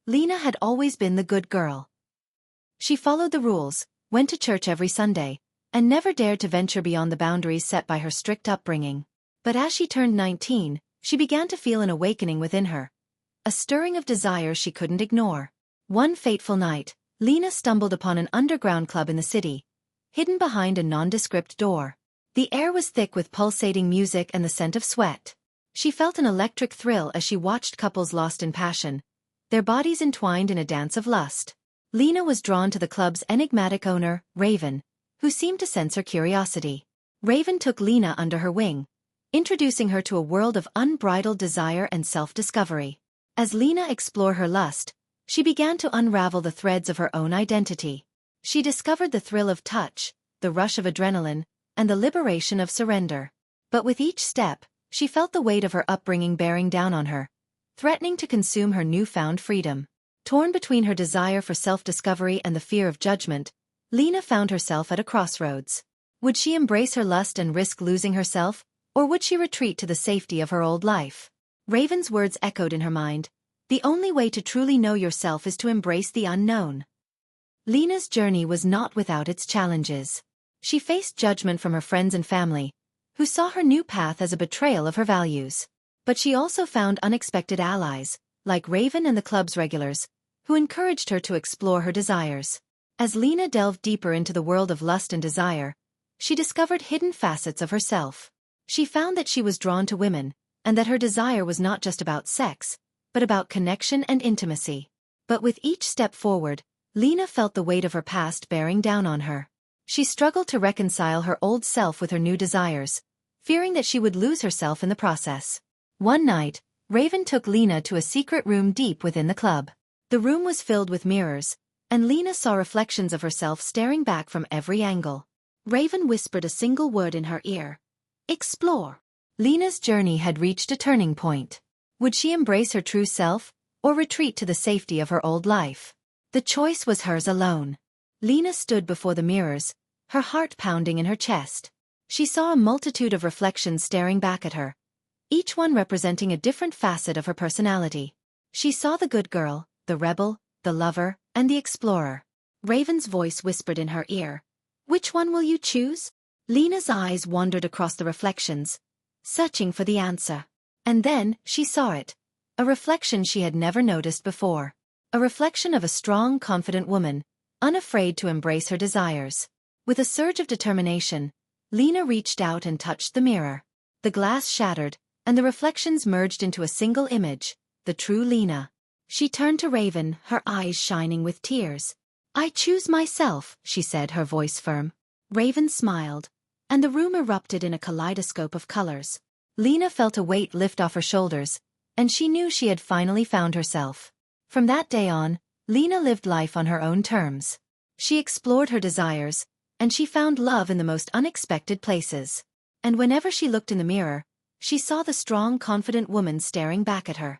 Lena had always been the good girl. She followed the rules, went to church every Sunday, and never dared to venture beyond the boundaries set by her strict upbringing. But as she turned 19, she began to feel an awakening within her, a stirring of desire she couldn't ignore. One fateful night, Lena stumbled upon an underground club in the city, hidden behind a nondescript door. The air was thick with pulsating music and the scent of sweat. She felt an electric thrill as she watched couples lost in passion, their bodies entwined in a dance of lust. Lena was drawn to the club's enigmatic owner, Raven, who seemed to sense her curiosity. Raven took Lena under her wing, introducing her to a world of unbridled desire and self-discovery. As Lena explored her lust, she began to unravel the threads of her own identity. She discovered the thrill of touch, the rush of adrenaline, and the liberation of surrender. But with each step, she felt the weight of her upbringing bearing down on her, threatening to consume her newfound freedom. Torn between her desire for self-discovery and the fear of judgment, Lena found herself at a crossroads. Would she embrace her lust and risk losing herself, or would she retreat to the safety of her old life? Raven's words echoed in her mind. The only way to truly know yourself is to embrace the unknown. Lena's journey was not without its challenges. She faced judgment from her friends and family, who saw her new path as a betrayal of her values. But she also found unexpected allies, like Raven and the club's regulars, who encouraged her to explore her desires. As Lena delved deeper into the world of lust and desire, she discovered hidden facets of herself. She found that she was drawn to women, and that her desire was not just about sex, but about connection and intimacy. But with each step forward, Lena felt the weight of her past bearing down on her. She struggled to reconcile her old self with her new desires, fearing that she would lose herself in the process. One night, Raven took Lena to a secret room deep within the club. The room was filled with mirrors, and Lena saw reflections of herself staring back from every angle. Raven whispered a single word in her ear: "Explore." Lena's journey had reached a turning point. Would she embrace her true self, or retreat to the safety of her old life? The choice was hers alone. Lena stood before the mirrors, her heart pounding in her chest. She saw a multitude of reflections staring back at her, each one representing a different facet of her personality. She saw the good girl, the rebel, the lover, and the explorer. Raven's voice whispered in her ear, "Which one will you choose?" Lena's eyes wandered across the reflections, searching for the answer. And then, she saw it. A reflection she had never noticed before. A reflection of a strong, confident woman, unafraid to embrace her desires. With a surge of determination, Lena reached out and touched the mirror. The glass shattered, and the reflections merged into a single image, the true Lena. She turned to Raven, her eyes shining with tears. "I choose myself," she said, her voice firm. Raven smiled, and the room erupted in a kaleidoscope of colors. Lena felt a weight lift off her shoulders, and she knew she had finally found herself. From that day on, Lena lived life on her own terms. She explored her desires, and she found love in the most unexpected places. And whenever she looked in the mirror, she saw the strong, confident woman staring back at her.